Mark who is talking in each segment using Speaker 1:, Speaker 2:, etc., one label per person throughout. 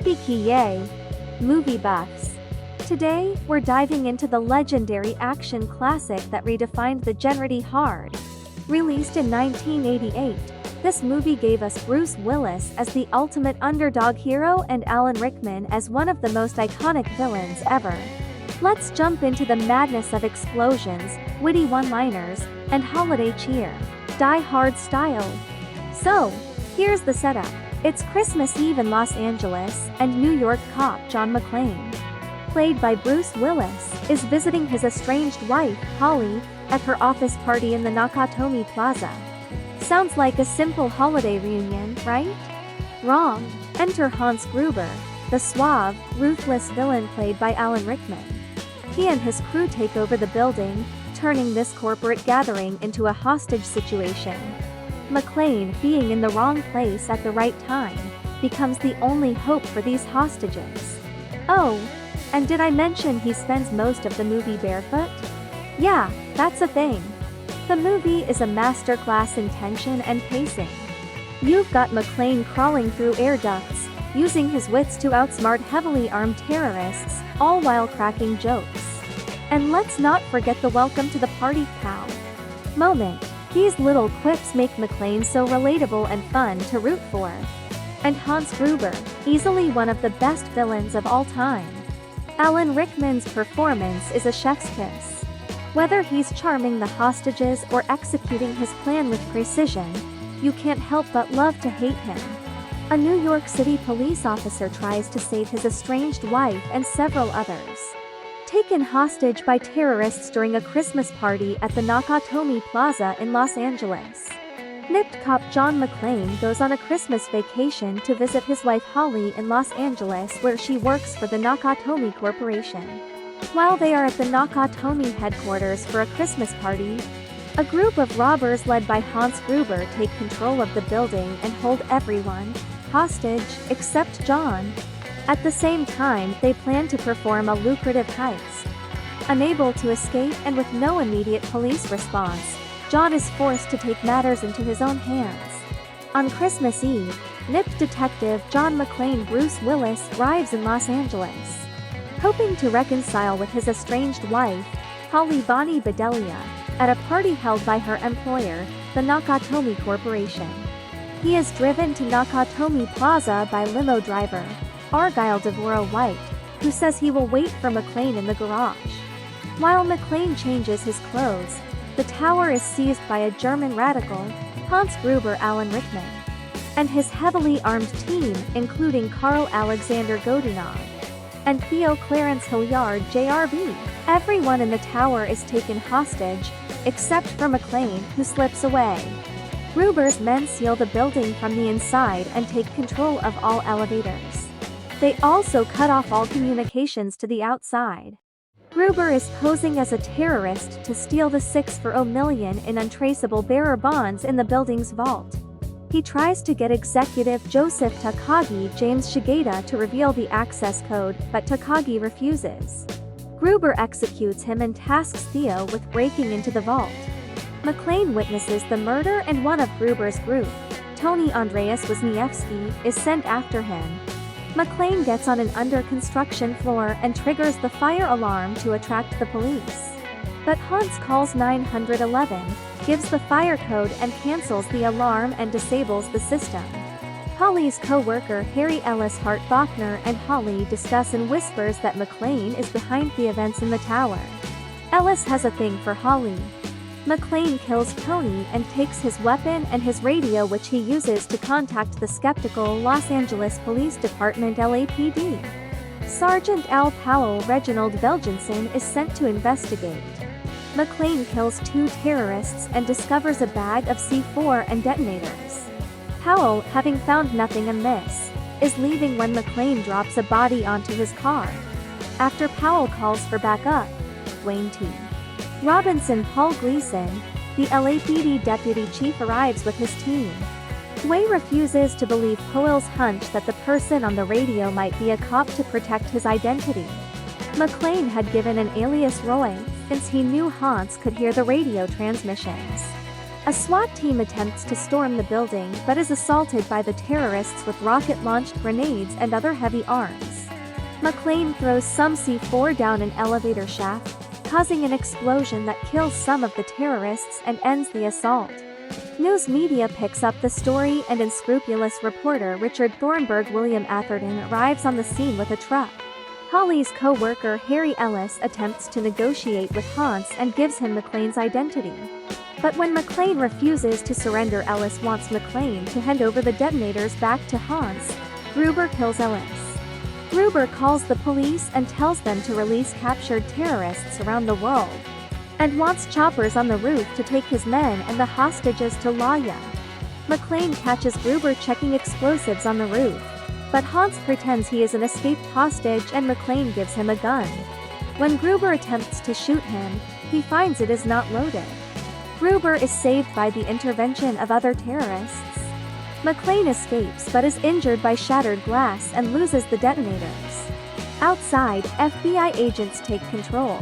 Speaker 1: Yippee-Ki-Yay, movie buffs. Today, we're diving into the legendary action classic that redefined the genre hard. Released in 1988, this movie gave us Bruce Willis as the ultimate underdog hero and Alan Rickman as one of the most iconic villains ever. Let's jump into the madness of explosions, witty one-liners, and holiday cheer, Die Hard style. So, here's the setup. It's Christmas Eve in Los Angeles, and New York cop John McClane, played by Bruce Willis, is visiting his estranged wife, Holly, at her office party in the Nakatomi Plaza. Sounds like a simple holiday reunion, right? Wrong. Enter Hans Gruber, the suave, ruthless villain played by Alan Rickman. He and his crew take over the building, turning this corporate gathering into a hostage situation. McClane, being in the wrong place at the right time, becomes the only hope for these hostages. Oh, and did I mention he spends most of the movie barefoot? Yeah, that's a thing. The movie is a masterclass in tension and pacing. You've got McClane crawling through air ducts, using his wits to outsmart heavily armed terrorists, all while cracking jokes. And let's not forget the welcome to the party pal moment. These little quips make McClane so relatable and fun to root for. And Hans Gruber, easily one of the best villains of all time. Alan Rickman's performance is a chef's kiss. Whether he's charming the hostages or executing his plan with precision, you can't help but love to hate him. A New York City police officer tries to save his estranged wife and several others, taken hostage by terrorists during a Christmas party at the Nakatomi Plaza in Los Angeles. Nipped cop John McClane goes on a Christmas vacation to visit his wife Holly in Los Angeles, where she works for the Nakatomi Corporation. While they are at the Nakatomi headquarters for a Christmas party, a group of robbers led by Hans Gruber take control of the building and hold everyone hostage except John. At the same time, they plan to perform a lucrative heist. Unable to escape and with no immediate police response, John is forced to take matters into his own hands. On Christmas Eve, nipped detective John McClane Bruce Willis arrives in Los Angeles, hoping to reconcile with his estranged wife, Holly Bonnie Bedelia, at a party held by her employer, the Nakatomi Corporation. He is driven to Nakatomi Plaza by limo driver Argyle Devorah White, who says he will wait for McClane in the garage. While McClane changes his clothes, the tower is seized by a German radical, Hans Gruber Alan Rickman, and his heavily armed team, including Carl Alexander Godunov and Theo Clarence Hilliard JRB. Everyone in the tower is taken hostage, except for McClane, who slips away. Gruber's men seal the building from the inside and take control of all elevators. They also cut off all communications to the outside. Gruber is posing as a terrorist to steal the $6 million in untraceable bearer bonds in the building's vault. He tries to get executive Joseph Takagi James Shigeta to reveal the access code, but Takagi refuses. Gruber executes him and tasks Theo with breaking into the vault. McClane witnesses the murder and one of Gruber's group, Tony Andreas Wisniewski, is sent after him. McClane gets on an under-construction floor and triggers the fire alarm to attract the police. But Hans calls 911, gives the fire code and cancels the alarm and disables the system. Holly's co-worker Harry Ellis Hart Bachner and Holly discuss in whispers that McClane is behind the events in the tower. Ellis has a thing for Holly. McClane kills Tony and takes his weapon and his radio, which he uses to contact the skeptical Los Angeles Police Department LAPD. Sergeant Al Powell Reginald Velgenson is sent to investigate. McClane kills 2 terrorists and discovers a bag of C4 and detonators. Powell, having found nothing amiss, is leaving when McClane drops a body onto his car. After Powell calls for backup, Dwayne T. Robinson Paul Gleason, the LAPD deputy chief, arrives with his team. Dwayne refuses to believe Powell's hunch that the person on the radio might be a cop to protect his identity. McClane had given an alias Roy, since he knew Hans could hear the radio transmissions. A SWAT team attempts to storm the building but is assaulted by the terrorists with rocket-launched grenades and other heavy arms. McClane throws some C4 down an elevator shaft, causing an explosion that kills some of the terrorists and ends the assault. News media picks up the story and unscrupulous reporter Richard Thornburg William Atherton arrives on the scene with a truck. Holly's co-worker Harry Ellis attempts to negotiate with Hans and gives him McClane's identity. But when McClane refuses to surrender, Ellis wants McClane to hand over the detonators back to Hans. Gruber kills Ellis. Gruber calls the police and tells them to release captured terrorists around the world, and wants choppers on the roof to take his men and the hostages to Laya. McClane catches Gruber checking explosives on the roof, but Hans pretends he is an escaped hostage and McClane gives him a gun. When Gruber attempts to shoot him, he finds it is not loaded. Gruber is saved by the intervention of other terrorists. McClane escapes but is injured by shattered glass and loses the detonators. Outside, FBI agents take control.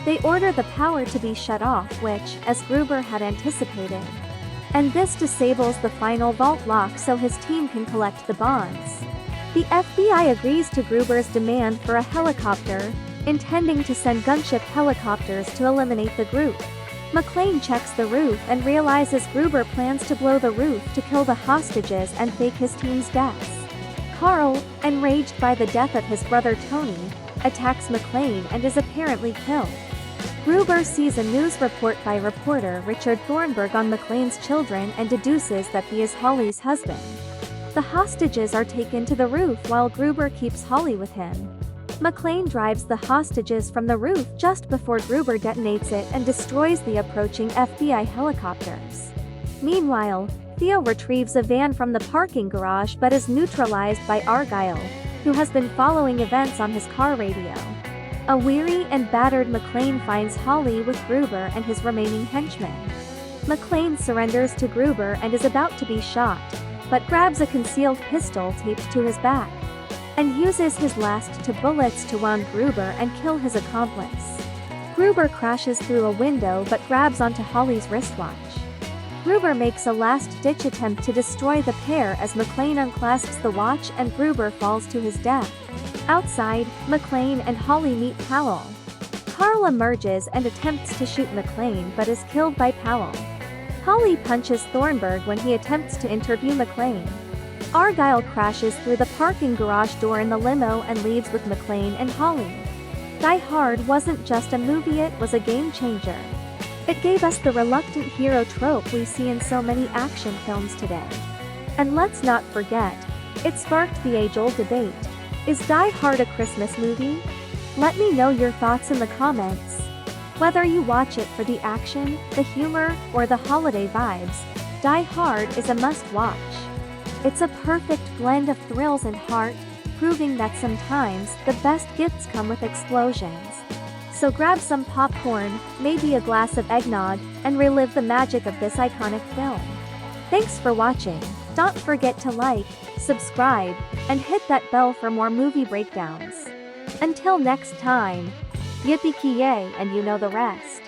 Speaker 1: They order the power to be shut off, which, as Gruber had anticipated, and this disables the final vault lock so his team can collect the bonds. The FBI agrees to Gruber's demand for a helicopter, intending to send gunship helicopters to eliminate the group. McClane checks the roof and realizes Gruber plans to blow the roof to kill the hostages and fake his team's deaths. Carl, enraged by the death of his brother Tony, attacks McClane and is apparently killed. Gruber sees a news report by reporter Richard Thornburg on McClane's children and deduces that he is Holly's husband. The hostages are taken to the roof while Gruber keeps Holly with him. McClane drives the hostages from the roof just before Gruber detonates it and destroys the approaching FBI helicopters. Meanwhile, Theo retrieves a van from the parking garage but is neutralized by Argyle, who has been following events on his car radio. A weary and battered McClane finds Holly with Gruber and his remaining henchmen. McClane surrenders to Gruber and is about to be shot, but grabs a concealed pistol taped to his back, and uses his last 2 bullets to wound Gruber and kill his accomplice. Gruber crashes through a window but grabs onto Holly's wristwatch. Gruber makes a last-ditch attempt to destroy the pair as McClane unclasps the watch and Gruber falls to his death. Outside, McClane and Holly meet Powell. Carl emerges and attempts to shoot McClane but is killed by Powell. Holly punches Thornburg when he attempts to interview McClane. Argyle crashes through the parking garage door in the limo and leaves with McClane and Holly. Die Hard wasn't just a movie, it was a game changer. It gave us the reluctant hero trope we see in so many action films today. And let's not forget, it sparked the age-old debate: is Die Hard a Christmas movie? Let me know your thoughts in the comments. Whether you watch it for the action, the humor, or the holiday vibes, Die Hard is a must-watch. It's a perfect blend of thrills and heart, proving that sometimes the best gifts come with explosions. So grab some popcorn, maybe a glass of eggnog, and relive the magic of this iconic film. Thanks for watching. Don't forget to like, subscribe, and hit that bell for more movie breakdowns. Until next time, Yippee-Ki-Yay, and you know the rest.